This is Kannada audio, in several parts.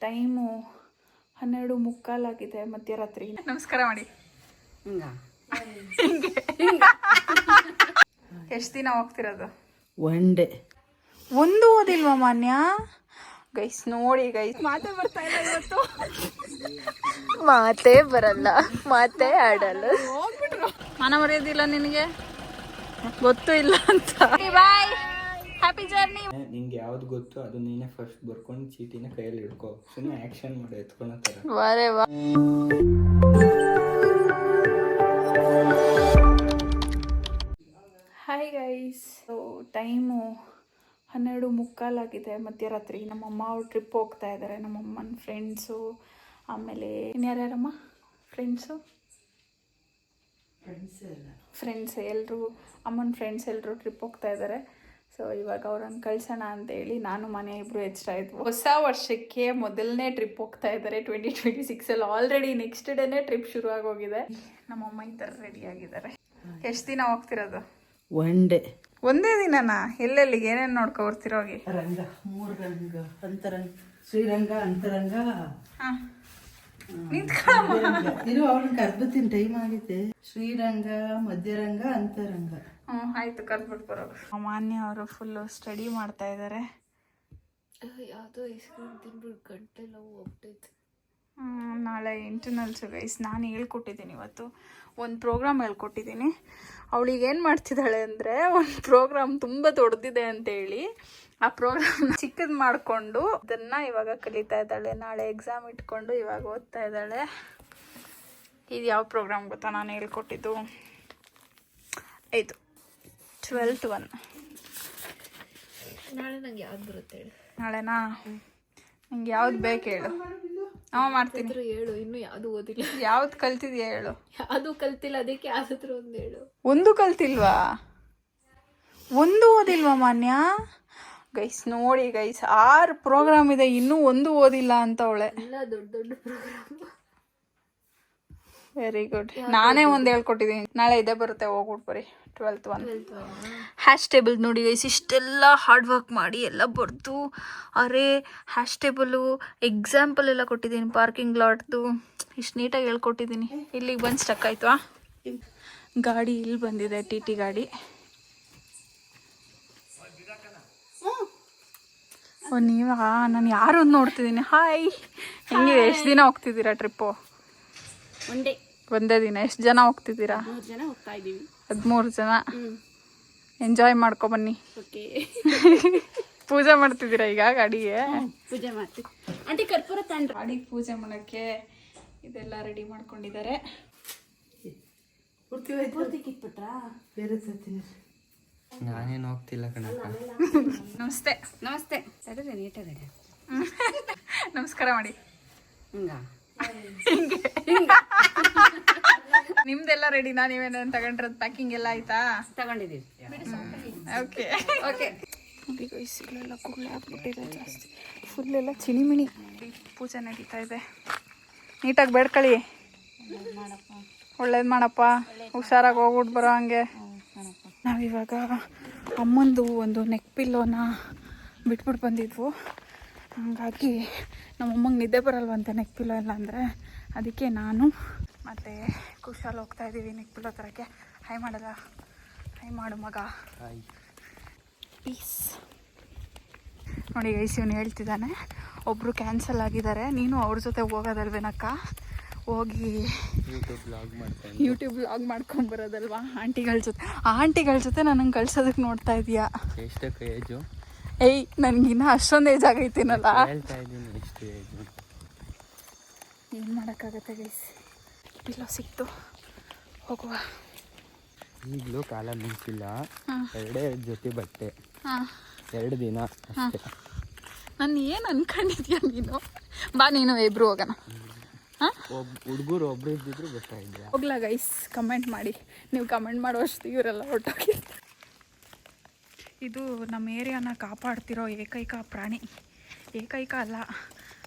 ಟೈಮು 12:45 ಆಗಿದೆ ಮಧ್ಯರಾತ್ರಿ. ನಮಸ್ಕಾರ ಮಾಡಿ. ಎಷ್ಟು ದಿನ ಹೋಗ್ತಿರೋದು? One day. ಒಂದು ಓದಿಲ್ವಾ ಮಾನ್ಯ? ಗೈಸ್ ನೋಡಿ ಗೈಸ್, ಮಾತೇ ಬರ್ತಾ ಇಲ್ಲ ಇವತ್ತು. ಮಾತೇ ಬರಲ್ಲ, ಮಾತೇ ಆಡಲ್ಲ. ಹೋಗ್ಬಿಟ್ರು. ಮನ ಮರೆಯೋದಿಲ್ಲ ನಿನಗೆ, ಗೊತ್ತೂ ಇಲ್ಲ ಅಂತ. ಬಾಯ್, ಹ್ಯಾಪಿ ಜರ್ನಿ. ನಿಂಗೆ ಯಾವ್ದು ಗೊತ್ತು ಅದು ನೀನೇ ಫಸ್ಟ್ ಬರ್ಕೊಂಡು ಚೀಟಿನ ಕೈಯಲ್ಲಿ ಹಿಡ್ಕೊ. ಸುಮ್ಮನೆ ಆಕ್ಷನ್ ಮಾಡಿ ಎತ್ಕೊಳತ್ತರ. ವಾರೇ ವಾ. ಹಾಯ್ ಗೈಸ್, ಟೈಮು 12:45 ಆಗಿದೆ ಮಧ್ಯರಾತ್ರಿ. ನಮ್ಮಮ್ಮ ಅವ್ರು ಟ್ರಿಪ್ ಹೋಗ್ತಾ ಇದ್ದಾರೆ. ನಮ್ಮಮ್ಮನ ಫ್ರೆಂಡ್ಸು, ಆಮೇಲೆ ಇನ್ಯಾರ್ಯಾರಮ್ಮ ಫ್ರೆಂಡ್ಸ್ ಎಲ್ಲರೂ, ಅಮ್ಮನ ಫ್ರೆಂಡ್ಸ್ ಎಲ್ಲರೂ ಟ್ರಿಪ್ ಹೋಗ್ತಾ ಇದ್ದಾರೆ. ಸೊ ಇವಾಗ ಅವ್ರನ್ನ ಕಳ್ಸೋಣ ಅಂತೇಳಿ ನಾನು ಮನೆ ಇಬ್ಬರು ಎಚ್ಚರ ಇದ್ವು. ಹೊಸ ವರ್ಷಕ್ಕೆ ಮೊದಲನೇ ಟ್ರಿಪ್ ಹೋಗ್ತಾ ಇದ್ದಾರೆ 2026ಅಲ್ಲಿ. ಆಲ್ರೆಡಿ ನೆಕ್ಸ್ಟ್ ಡೇನೇ ಟ್ರಿಪ್ ಶುರು ಆಗೋಗಿದೆ. ನಮ್ಮಮ್ಮ ಈ ಥರ ರೆಡಿ ಆಗಿದ್ದಾರೆ. ಎಷ್ಟು ದಿನ ಹೋಗ್ತಿರೋದು? One day. ಒಂದೇ ದಿನನಾ? ಎಲ್ಲೆಲ್ಲಿಗೆ ಏನೇನು ನೋಡ್ಕೊಬರ್ತಿರೋ ಹೋಗಿ? ರಂಗ, 3 ರಂಗ, ಅಂತರಂಗ, ಶ್ರೀರಂಗ, ಅಂತರಂಗ. ಇರು, ಅವ್ರನ್ನ ಕರ್ಬತ್ತೀನಿ, ಟೈಮ್ ಆಗಿದೆ. ಶ್ರೀರಂಗ, ಮಧ್ಯರಂಗ, ಅಂತರಂಗ. ಆಯ್ತು, ಕರ್ಬಿಟ್ಟು ಬರೋ. ಮಾನ್ಯ ಅವರು ಫುಲ್ಲು ಸ್ಟಡಿ ಮಾಡ್ತಾ ಇದ್ದಾರೆ. ಯಾವುದೋ ಐಸ್ಕ್ರೀಮ್ ತಿನ್ಬಿಟ್ಟು ಗಂಟೆಲ್ಲ ಹೋಗ್ತೈತೆ. ನಾಳೆ ಇಂಟರ್ನಲ್ಸು ಗೈಸ್. ನಾನು ಹೇಳ್ಕೊಟ್ಟಿದ್ದೀನಿ ಇವತ್ತು ಒಂದು ಪ್ರೋಗ್ರಾಮ್ ಹೇಳ್ಕೊಟ್ಟಿದ್ದೀನಿ. ಅವಳಿಗೆ ಏನು ಮಾಡ್ತಿದ್ದಾಳೆ ಅಂದರೆ, ಒಂದು ಪ್ರೋಗ್ರಾಮ್ ತುಂಬ ದೊಡ್ಡದಿದೆ ಅಂತೇಳಿ ಆ ಪ್ರೋಗ್ರಾಮ್ನ ಚಿಕ್ಕದು ಮಾಡಿಕೊಂಡು ಅದನ್ನು ಇವಾಗ ಕಲಿತಾ ಇದ್ದಾಳೆ. ನಾಳೆ ಎಕ್ಸಾಮ್ ಇಟ್ಕೊಂಡು ಇವಾಗ ಓದ್ತಾ ಇದ್ದಾಳೆ. ಇದು ಯಾವ ಪ್ರೋಗ್ರಾಮ್ ಗೊತ್ತಾ ನಾನು ಹೇಳ್ಕೊಟ್ಟಿದ್ದು? ಇದು 12 to 1. ನಾಳೆ ನಂಗೆ ಯಾವ್ದು ಬರುತ್ತೆ ಹೇಳು? ನಾಳೆನಾ? ನಿಂಗೆ ಯಾವ್ದು ಬೇಕು ಹೇಳು, ನಾವು ಮಾಡ್ತಿದ್ರು. ಹೇಳು, ಇನ್ನೂ ಯಾವುದು ಓದಿಲ್ಲ. ಯಾವ್ದು ಕಲ್ತಿದ್ಯಾ ಹೇಳು? ಯಾವುದು ಕಲ್ತಿಲ್ಲ, ಅದಕ್ಕೆ ಯಾವ್ದಾದ್ರು ಒಂದು ಹೇಳು. ಒಂದು ಕಲ್ತಿಲ್ವಾ? ಒಂದು ಓದಿಲ್ವಾ ಮಾನ್ಯ? ಗೈಸ್ ನೋಡಿ ಗೈಸ್, 6 ಪ್ರೋಗ್ರಾಮ್ ಇದೆ, ಇನ್ನೂ ಒಂದು ಓದಿಲ್ಲ ಅಂತ ಅವಳೆ. ಎಲ್ಲ ದೊಡ್ಡ ದೊಡ್ಡ ಪ್ರೋಗ್ರಾಮ್. Very good. ನಾನೇ ಒಂದು ಹೇಳ್ಕೊಟ್ಟಿದ್ದೀನಿ. ನಾಳೆ ಇದೇ ಬರುತ್ತೆ, ಹೋಗ್ಬಿಟ್ಟು ಬರೀ 12th 1. ಹ್ಯಾಶ್ ಟೇಬಲ್ ನೋಡಿ ಗೈಸ್, ಇಷ್ಟೆಲ್ಲ ಹಾರ್ಡ್ ವರ್ಕ್ ಮಾಡಿ ಎಲ್ಲ ಬರೆದು, ಅರೆ ಹ್ಯಾಶ್ ಟೇಬಲು ಎಕ್ಸಾಂಪಲ್ ಎಲ್ಲ ಕೊಟ್ಟಿದ್ದೀನಿ. ಪಾರ್ಕಿಂಗ್ ಲಾಟ್ದು ಇಷ್ಟು ನೀಟಾಗಿ ಹೇಳ್ಕೊಟ್ಟಿದ್ದೀನಿ. ಇಲ್ಲಿಗೆ ಬಂದು ಸ್ಟಕ್ ಆಯ್ತು. ಗಾಡಿ ಇಲ್ಲಿ ಬಂದಿದೆ, TT ಗಾಡಿ. ಓ ನೀವಾ? ನಾನು ಯಾರು ಅಂತ ನೋಡ್ತಿದ್ದೀನಿ. ಹಾಯ್, ಹೆಂಗಿದೆ? ಎಷ್ಟು ದಿನ ಹೋಗ್ತಿದ್ದೀರಾ ಟ್ರಿಪ್ಪು? ಒಂದೇ ದಿನ. ಎಷ್ಟು ಜನ ಹೋಗ್ತಿದ್ದೀರಾ? 3 ಜನ ಹೋಗ್ತಾ ಇದ್ದೀವಿ. 13 ಜನ. ಎಂಜಾಯ್ ಮಾಡ್ಕೊಬನ್ನಿ. ಪೂಜೆ ಮಾಡ್ತಿದ್ದೀರಾ ಈಗ ಗಾಡಿಗೆ? ಪೂಜೆ ಮಾಡ್ತೀವಿ. ಆಂಟಿ ಕರ್ಪೂರ ತಂಡ್ರು. ಗಾಡಿಗೆ ಪೂಜೆ ಮಾಡೋಕ್ಕೆ ಇದೆಲ್ಲ ರೆಡಿ ಮಾಡ್ಕೊಂಡಿದ್ದಾರೆ. ಪೂರ್ತಿ ಕಿತ್ಬಿಟ್ರಾ? ಬೇರೆ ಸತ್ತಿನ ನಾನೇನು ಹೋಗ್ತಿಲ್ಲ ಕಣಕ್ಕ. ನಮಸ್ತೆ. ನಮಸ್ತೆ. ಸರಿ, ನೀಟಾಗಿ ನಮಸ್ಕಾರ ಮಾಡಿ. ನಿಮ್ದೆಲ್ಲ ರೆಡಿನಾ? ನೀವೇನೇನು ತಗೊಂಡ್ರದ್ದು? ಪ್ಯಾಕಿಂಗ್ ಎಲ್ಲ ಆಯ್ತಾ? ತಗೊಂಡಿದ್ದೀವಿ. Okay okay. ನೋಡಿ ಗೈಸ್, ಇಲ್ಲೆಲ್ಲ ಕುಳ್ಳೆ ಹಾಕ್ಬಿಟ್ಟಿದೆ ಜಾಸ್ತಿ. ಫುಲ್ ಎಲ್ಲ ಚಿಣಿಮಿಣಿ. ಪೂಜೆ ನಡೀತಾ ಇದೆ. ನೀಟಾಗಿ ಬೇಡ್ಕೊಳ್ಳಿ. ಒಳ್ಳೇದು ಮಾಡಪ್ಪ. ಹುಷಾರಾಗಿ ಹೋಗ್ಬಿಟ್ಟು ಬರೋ ಹಂಗೆ. ನಾವಿವಾಗ ಅಮ್ಮಂದು ಒಂದು ನೆಕ್ ಪಿಲ್ಲೋನ ಬಿಟ್ಬಿಟ್ಟು ಬಂದಿದ್ವು. ಹಾಗಾಗಿ ನಮ್ಮಮ್ಮಂಗೆ ನಿದ್ದೆ ಬರಲ್ವಂತೆ ನೆಕ್ ಪಿಲ್ಲೋ ಇಲ್ಲ ಅಂದರೆ. ಅದಕ್ಕೆ ನಾನು ಮತ್ತು ಕುಶಾಲ್ ಹೋಗ್ತಾ ಇದ್ದೀವಿ ನೆಕ್ ಪಿಲ್ಲೋ ಥರಕ್ಕೆ. ಹೈ ಮಾಡಲ್ಲ? ಹೈ ಮಾಡು ಮಗ. ಪೀಸ್. ನೋಡಿ ಗೈಸ್, ಇವನು ಹೇಳ್ತಿದ್ದಾನೆ ಒಬ್ಬರು ಕ್ಯಾನ್ಸಲ್ ಆಗಿದ್ದಾರೆ, ನೀನು ಅವ್ರ ಜೊತೆ ಹೋಗೋದಲ್ವೇನಕ್ಕ? ಹೋಗಿ ಯೂಟ್ಯೂಬ್ ವ್ಲಾಗ್ ಮಾಡ್ಕೊಂಬರೋದಲ್ವಾ ಆಂಟಿಗಳ ಜೊತೆ? ಆ ಆಂಟಿಗಳ ಜೊತೆ ನನಗೆ ಕಳ್ಸೋದಕ್ಕೆ ನೋಡ್ತಾ ಇದೀಯಾ? ಎಷ್ಟಕ್ಕೆ ಏಜು? ಏಯ್, ನನಗಿನ್ನ ಅಷ್ಟೊಂದು ಏಜ್ ಆಗೈತೀನಲ್ಲ. ಏನು ಮಾಡೋಕ್ಕಾಗತ್ತೆ ಗೈಸ್, ಪಿಲ್ಲೋ ಸಿಕ್ತು, ಹೋಗುವ. ಈಗಲೂ ಕಾಲ ನಿಂತಿಲ್ಲ. 2 ಜೊತೆ ಬಟ್ಟೆ, 2 ದಿನ ಅಷ್ಟೇ. ನಾನು ಏನು ಅನ್ಕೊಂಡಿದ್ಯಾ ನೀನು? ಬಾ, ನೀನು ಇಬ್ರು ಹೋಗೋಣ. ಹುಡುಗರು ಒಬ್ರು ಇದ್ದಿದ್ರು ಗೊತ್ತಾಗಿದ್ಯಾ? ಹೋಗ್ಲಾ ಗೈಸ್? ಕಮೆಂಟ್ ಮಾಡಿ. ನೀವು ಕಮೆಂಟ್ ಮಾಡುವಷ್ಟು ಇವರೆಲ್ಲ ಹೊರಟೋಗಿರ್ತಾರೆ. ಇದು ನಮ್ಮ ಏರಿಯಾನ ಕಾಪಾಡ್ತಿರೋ ಏಕೈಕ ಪ್ರಾಣಿ. ಏಕೈಕ ಅಲ್ಲ,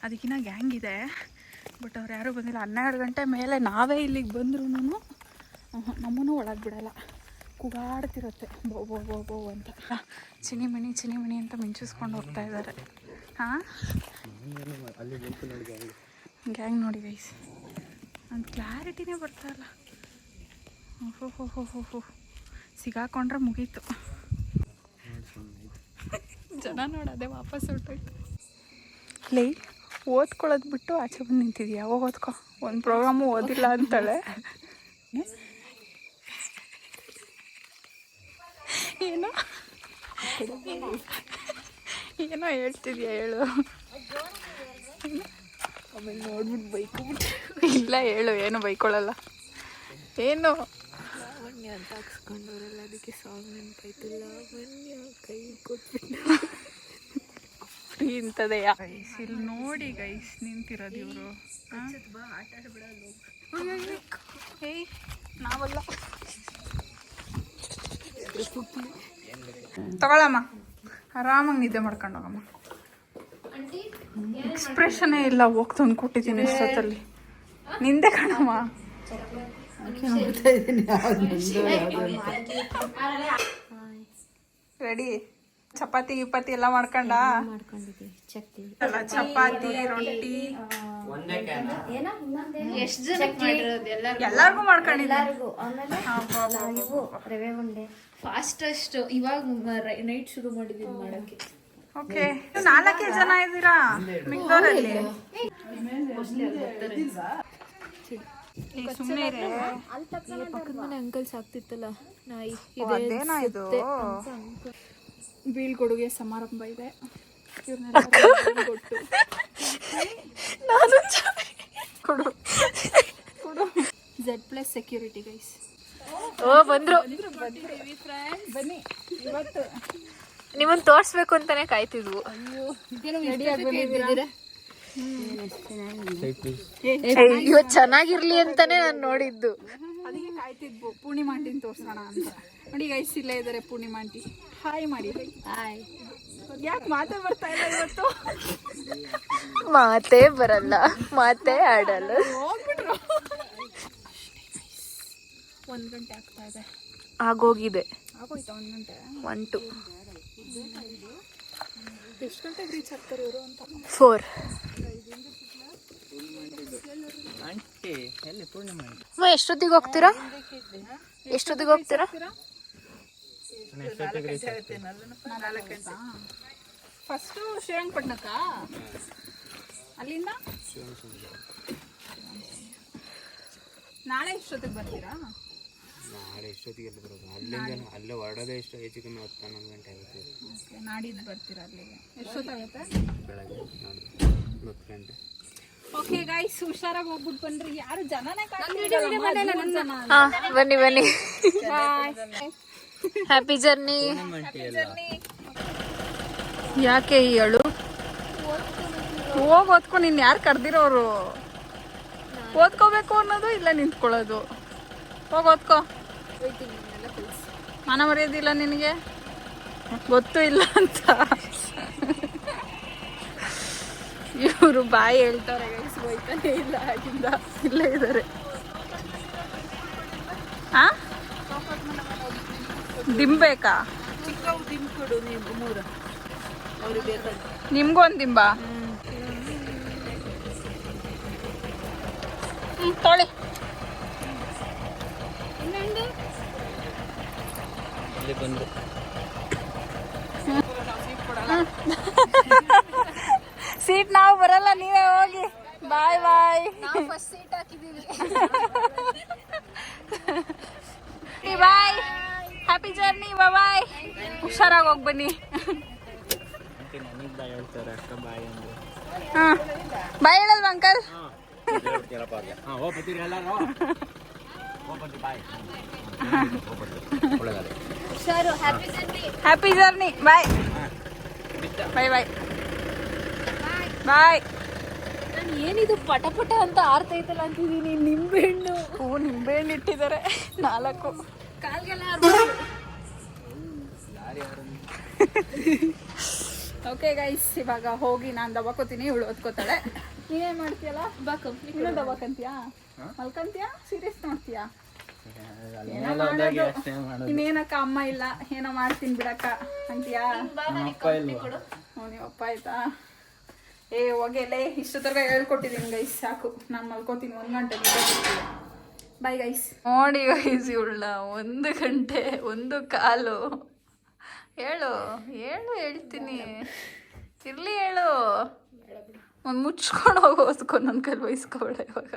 ಅದಕ್ಕಿಂತ ಗ್ಯಾಂಗ್ ಇದೆ, ಬಟ್ ಅವ್ರು ಯಾರೂ ಬಂದಿಲ್ಲ. 12 ಗಂಟೆ ಮೇಲೆ ನಾವೇ ಇಲ್ಲಿಗೆ ಬಂದ್ರೂ ನಮ್ಮನ್ನು ಒಳಗೆ ಬಿಡಲ್ಲ. ಕೂಗಾಡ್ತಿರುತ್ತೆ ಬೋ ಬೋ ಬೋ ಬೋ ಅಂತ. ಚಿನಿಮಿಣಿ ಚಿನಿಮಿಣಿ ಅಂತ ಮಿಂಚಿಸ್ಕೊಂಡು ಹೋಗ್ತಾ ಇದ್ದಾರೆ. ಹಾಂ ಗ್ಯಾಂಗ್ ನೋಡಿ ಗೈಸ್, ಒಂದು ಕ್ಲಾರಿಟಿನೇ ಬರ್ತಾ ಇಲ್ಲ. ಓಹೋ ಸಿಗಾಕೊಂಡ್ರೆ ಮುಗೀತು. ಜನ ನೋಡೋದೆ ವಾಪಸ್ ಹೊರಟೋಯ್ತು. ಲೇ ಓದ್ಕೊಳ್ಳೋದು ಬಿಟ್ಟು ಆಚೆ ಬಂದು ನಿಂತಿದ್ಯಾ? ಹೋಗಿ ಓದ್ಕೊ. ಒಂದು ಪ್ರೋಗ್ರಾಮು ಓದಿಲ್ಲ ಅಂತಾಳೆ. ಏನೋ ಏನೋ ಹೇಳ್ತಿದ್ಯಾ ಹೇಳು. ಆಮೇಲೆ ನೋಡ್ಬಿಟ್ಟು ಬೈಕೊಬಿಟ್ಟು. ಇಲ್ಲ ಹೇಳು, ಏನು ಬೈಕೊಳ್ಳಲ್ಲ. ಏನು ಲಾವಣ್ಯ ಅಂತ ಹಾಕ್ಸ್ಕೊಂಡವ್ರಲ್ಲ, ಅದಕ್ಕೆ ಸಾಂಗ್ ನೆನಪಾಯ್ತಿಲ್ಲ. ಲಾವಣ್ಯ ಕೈ ಕೊಟ್ಬಿಟ್ಟು ಇಂಥದೇ ಇಲ್ಲಿ ನೋಡಿ ಗೈಸ್ ನಿಂತಿರೋದು ಇವರು. ಆಟ ಆಡ್ಬಿಡಲ್ಲ. ಏಯ್ ನಾವಲ್ಲ. ತಗೊಳಮ್ಮ, ಆರಾಮಾಗಿ ನಿದ್ದೆ ಮಾಡ್ಕೊಂಡು ಹೋಗಮ್ಮ. ಎಕ್ಸ್ಪ್ರೆಷನೇ ಇಲ್ಲ, ಹೋಗಿ ತಂದು ಕೊಟ್ಟಿದ್ದೀನಿ ಇಷ್ಟೊತ್ತಲ್ಲಿ. ನಿಂದೆ ಕಣಮ್ಮ. ರೆಡಿ? ಚಪಾತಿ ಗಿಪಾತಿ ಎಲ್ಲ ಮಾಡ್ಕೊಂಡ? ಅಲ್ಲ, ಚಪಾತಿ ರೊಟ್ಟಿ ಎಲ್ಲಾರ್ಗು ಮಾಡ್ಕೊಂಡಿದ್ದೀನಿ. ರವೆ ಉಂಡೆ ಫಾಸ್ಟೆಸ್ಟ್ ಇವಾಗ ನೈಟ್ ಶುರು ಮಾಡಿದೀನಿ ಮಾಡಕ್ಕೆ. ಓಕೆ, 4 ಜನ ಇದ್ದೀರಾ ಮಿಕ್ದೋರಲ್ಲಿ? ಸುಮ್ಮನೆ ಪಕ್ಕದ ಮನೆ ಅಂಕಲ್ಸ್ ಆಗ್ತಿತ್ತಲ್ಲ ನಾಯಿ, ಅದೇನಾ ಇದು? ಬೀಳ್ಕೊಡುಗೆ ಸಮಾರಂಭ ಇದೆ. ಕೊಡು. Z+ security guys. ಓ ಬಂದ್ರು. ಬನ್ನಿ, ಇವತ್ತು ನಿಮ್ಮನ್ನ ತೋರ್ಸ್ಬೇಕು ಅಂತಾನೆ ಕಾಯ್ತಿದ್ವು. ಇವತ್ತು ಚೆನ್ನಾಗಿರ್ಲಿ ಅಂತಾನೆ ನಾನು ನೋಡಿದ್ದು. ಅದಕ್ಕೆ ಕಾಯ್ತಿದ್ವು ಪೂರ್ಣಿಮಾ ಆಂಟಿನ ತೋರ್ಸೋಣ ಅಂತ. ನೋಡಿ ಗೈಸ್, ಇಲ್ಲೇ ಇದ್ದಾರೆ ಪೂರ್ಣಿಮಾ ಆಂಟಿ. ಹಾಯ್ ಮಾಡಿ. ಹಾಯ್. ಯಾಕೆ ಮಾತೇ ಬರ್ತಾ ಇಲ್ಲ ಇವತ್ತು? ಮಾತೇ ಬರಲ್ಲ, ಮಾತೇ ಆಡಲ್ಲ. ಹೋಗ್ಬಿಟ್ರು. 1 ಗಂಟೆ ಆಗ್ತಾ ಇದೆ. ಆಗೋಗಿದೆ. ಆಗೋಯ್ತಾ 1 ಗಂಟೆ? 1 2 ಎಷ್ಟು ಗಂಟೆಗೆ ರೀಚ್ ಆಗ್ತಾರೆ ಇವರು ಅಂತ? 4. ಎಷ್ಟೊತ್ತಿಗೆ ಹೋಗ್ತೀರಾ? ಎಷ್ಟೊತ್ತಿಗೆ ಹೋಗ್ತೀರಾ? ಫಸ್ಟು ಶ್ರೀರಂಗಪಟ್ಟಣಕ್ಕ, ಅಲ್ಲಿಂದ ನಾಳೆ ಎಷ್ಟೊತ್ತಿಗೆ ಬರ್ತೀರಾ? ನಾಳೆ ಎಷ್ಟೊತ್ತಿಗೆ ಬರೋದು? ಅಲ್ಲಿಂದ ಅಲ್ಲೇ ಹೊರಡೋದೇ ಎಷ್ಟು ಹೆಚ್ಚು ಕಮ್ಮಿ 10-11 ಗಂಟೆ ಆಗುತ್ತೆ. ನಾಡಿದ್ದು ಬರ್ತೀರಾ ಅಲ್ಲಿಗೆ? ಎಷ್ಟೊತ್ತಾಗುತ್ತೆ? ಬೆಳಗ್ಗೆ 10 ಗಂಟೆ. ಓಕೆ ಗೈಸ್, ಹುಷಾರಾಗಿ ಹೋಗ್ಬಿಟ್ಟು ಬನ್ರಿ. ಯಾರು ಜನನೇ ಬನ್ನಿ ಬನ್ನಿ. Happy journey. ಯಾಕೆ ಈ ಅಳು? ಹೋಗಿ ಓದ್ಕೊ. ನೀನು ಯಾರು ಕರೆದಿರೋರು? ಓದ್ಕೋಬೇಕು ಅನ್ನೋದು ಇಲ್ಲ ನಿಂತ್ಕೊಳ್ಳೋದು. ಹೋಗಿ ಓದ್ಕೋ. ಮನ ಮರ್ಯಾದಿಲ್ಲ ನಿನಗೆ? ಗೊತ್ತೂ ಇಲ್ಲ ಅಂತ ಇವರು ಬಾಯಿ ಹೇಳ್ತಾರೆ ಗೈಸ್. ಹೋಯ್ತಾನೆ ಇಲ್ಲ ಆಗಿಂದ. ಇಲ್ಲೇ ಇದ್ದಾರೆ. ಆ ದಿಂಬೇಕಾ? ಚಿಕ್ಕವು ದಿಂಬು ಕೊಡು ನೀವು 3 ಅವ್ರಿಗೆ. ನಿಮ್ಗೂ ಒಂದು ದಿಂಬ? ತೊಳಿ. ಅಲ್ಲಿ ಬಂದು ಸೀಟ್ ನಾವು ಬರಲ್ಲ, ನೀವೇ ಹೋಗಿ. ಬಾಯ್ ಬಾಯ್. ಫಸ್ಟ್ ಸೀಟ್ ಹಾಕಿದೀವಿ. ಬಾಯ್. Happy journey. ಬಾಯ್. ಹುಷಾರಾಗಿ ಹೋಗಿ ಬನ್ನಿ. ನನಗೆ ಬಾಯ್ ಹೇಳ್ತಾರೆ ಅಕ್ಕ ಬಾಯ್ ಅಂದ್ರೆ. ಹಾಂ, ಬಾಯ್ ಹೇಳಲ್ವಾ uncle? Happy journey. Bye bye bye bye. ನಾನು ಏನಿದು ಪಟ ಪಟ ಅಂತ ಆರ್ತೈತಲ್ಲ ಅಂತಿದ್ದೀನಿ. ನಿಂಬೆಹಣ್ಣು. ಓ, ನಿಂಬೆಹಣ್ಣು ಇಟ್ಟಿದ್ದಾರೆ 4. ಕಾಲ್ಗೆಲ್ಲ ಓಕೆ ಗೈಸ್, ಇವಾಗ ಹೋಗಿ ನಾನು ದಬಾಕೋತೀನಿ, ಇವಳು ಓದ್ಕೋತಾಳೆ. ನೀನೇನು ಮಾಡ್ತೀಯಲ್ಲ? ನೀನು ದಬಾಕಂತೀಯಾ? ಮಲ್ಕಂತೀಯಾ? ಸೀರಿಯಸ್ ನೋಡ್ತೀಯಾ? ಏನೋ ಮಾಡೋದು. ಇನ್ನೇನಕ್ಕ ಅಮ್ಮ ಇಲ್ಲ, ಏನೋ ಮಾಡ್ತೀನಿ ಬಿಡಕ್ಕ ಅಂತೀಯಾ? ನಮ್ಮ ಅಪ್ಪ ಇಲ್ವಾ? ನಿಮ್ಮ ಅಪ್ಪ ಆಯ್ತಾ? ಹೋಗೆಲ್ಲೇ ಇಷ್ಟು ತನಕ ಹೇಳ್ಕೊಟ್ಟಿದ್ದೀನಿ ಗೈಸ್, ಸಾಕು ನಾನು ಮಲ್ಕೋತೀನಿ. 1 ಗಂಟೆ ಬಾಯ್ ಗೈಸ್. ನೋಡಿ ಗೈಸ್ ಇವಳ 1 ಗಂಟೆ 1 ಕಾಲು. ಹೇಳು ಹೇಳ್ತೀನಿ, ಇರ್ಲಿ ಹೇಳು. ಒಂದು ಮುಚ್ಕೊಂಡು ಹೋಗೋದ್ಕೊ, ನನ್ನ ಕೈಲಿ ವಹಿಸ್ಕೊಬೇಡ ಇವಾಗ.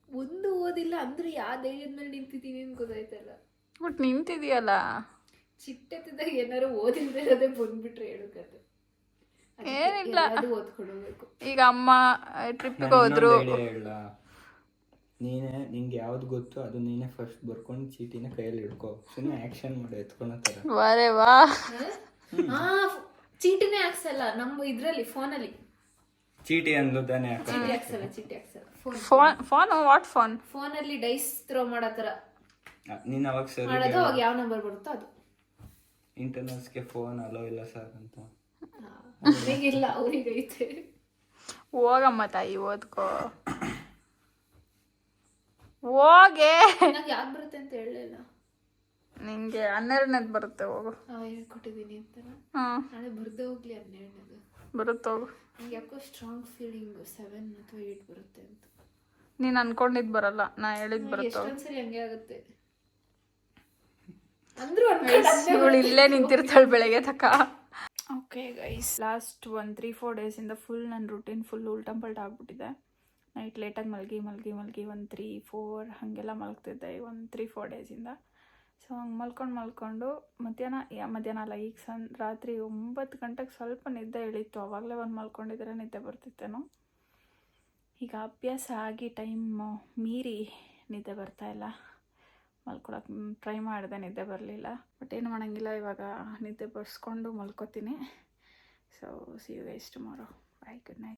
ಒಂದು ಓದಿಲ್ಲ ಅಂದ್ರೆ ಯಾವ ಧೈರ್ಯದ ಮೇಲೆ ನಿಂತಿದ್ದೀನಿ ಅಂತ ಗೊತ್ತಾಯ್ತಲ್ಲ. ಬಟ್ ನಿಂತಿದೀಯಲ್ಲ, ಚಿಟ್ಟೆತ್ತಿದ್ದಾಗ ಏನಾರು ಓದಿಲ್ದೇ ಇರೋದೇ ಬಂದ್ಬಿಟ್ರೆ ಹೇಳೋಕತ್ತೆ. ಏನಿಲ್ಲ, ಅದು ಓದ್ಕೊಡೋಬೇಕು. ಈಗ ಅಮ್ಮ ಟ್ರಿಪ್ಪಿಗೆ ಹೋದ್ರು. ನೀನೇ ನಿಂಗೆ ಯಾವ್ದು ಗೊತ್ತು ಅದು ನೀನೇ ಫಸ್ಟ್ ಬರ್ಕೊಂಡು ಚೀಟಿನ ಕೈಯಲ್ಲಿ ಹಿಡ್ಕೊ, ಸುಮ್ಮನೆ ಆ್ಯಕ್ಷನ್ ಮಾಡಿ ಎತ್ಕೊಳತ್ತರ. ವಾರೇ ವಾ, ಚೀಟಿನೇ ಹಾಕ್ಸಲ್ಲ ನಮ್ಮ ಇದ್ರಲ್ಲಿ ಫೋನಲ್ಲಿ. ಚೀಟಿ ಅಂದ್ಲು ತಾನೇ ಚೀಟಿ ಹಾಕ್ಸಲ್ಲ ಫೋನ್ ವಾಟ್ ಫೋನ್? ಫೋನಲ್ಲಿ ಡೈಸ್ ಥ್ರೋ ಮಾಡೋ ಥರ ನೀನು ಅವಾಗ ಸರಿ ಮಾಡೋದು. ಅವಾಗ ಯಾವ ನಂಬರ್ ಬರುತ್ತೋ ಅದು. ಇಂಟರ್ನಲ್ಸ್ಗೆ ಫೋನ್ ಅಲೋ ಇಲ್ಲ ಸರ್ ಅಂತ. ನನಗಿಲ್ಲ, ಅವ್ರಿಗೈತೆ. ಹೋಗಮ್ಮ ತಾಯಿ, ಓದ್ಕೋ ಹೋಗೆ. ನಂಗೆ ಯಾವ್ದು ಬರುತ್ತೆ ಅಂತ ಹೇಳಲಿಲ್ಲ. ನಿಂಗೆ 12ನೇದು ಬರುತ್ತೆ, ಹೋಗು. ಹೇಳ್ಕೊಟ್ಟಿದ್ದೀನಿ ಅಂತ ನಾಳೆ ಬರ್ದೇ ಹೋಗ್ಲಿ. 12ನೇದು ಬರುತ್ತೆ, ಹೋಗು. ನಂಗೆ ಯಾಕೋ ಸ್ಟ್ರಾಂಗ್ ಫೀಲಿಂಗ್ 7 ಅಥವಾ 8 ಬರುತ್ತೆ ಅಂತ. ನೀನು ಅನ್ಕೊಂಡಿದ್ದು ಬರಲ್ಲ, ನಾ ಹೇಳಿದ್ದು ಬರುತ್ತೆ. ಎಷ್ಟೊಂದ್ಸರಿ ಹಂಗೆ ಆಗುತ್ತೆ ಅಂದ್ರೂ ಇವಳು ಇಲ್ಲೇ ನಿಂತಿರ್ತಾಳೆ ಬೆಳಗ್ಗೆ ತಕ. ಓಕೆ ಗೈಸ್, ಲಾಸ್ಟ್ 1-3-4 ಡೇಸಿಂದ ಫುಲ್ ನನ್ನ ರೂಟೀನ್ ಫುಲ್ ಉಲ್ಟಂಪಲ್ಟ ಆಗ್ಬಿಟ್ಟಿದೆ. ನೈಟ್ ಲೇಟಾಗಿ ಮಲಗಿ 3-4 ಹಾಗೆಲ್ಲ ಮಲಗ್ತಿದ್ದೆ ಈ 1-3-4 ಡೇಸಿಂದ. ಸೊ ಹಂಗೆ ಮಲ್ಕೊಂಡು ಮಧ್ಯಾಹ್ನ ಅಲ್ಲ, ಈಗ ರಾತ್ರಿ 9 ಗಂಟೆಗೆ ಸ್ವಲ್ಪ ನಿದ್ದೆ ಇಳಿತು. ಆವಾಗಲೇ ಮಲ್ಕೊಂಡಿದ್ರೆ ನಿದ್ದೆ ಬರ್ತಿತ್ತೇನೋ. ಈಗ ಅಭ್ಯಾಸ ಆಗಿ ಟೈಮ್ ಮೀರಿ ನಿದ್ದೆ ಬರ್ತಾಯಿಲ್ಲ. ಮಲ್ಕೊಳಕ್ಕೆ ಟ್ರೈ ಮಾಡಿದೆ, ನಿದ್ದೆ ಬರಲಿಲ್ಲ. ಬಟ್ ಏನು ಮಾಡೋಂಗಿಲ್ಲ, ಇವಾಗ ನಿದ್ದೆ ಬರ್ಸ್ಕೊಂಡು ಮಲ್ಕೋತೀನಿ. So see you guys tomorrow. Bye, good night.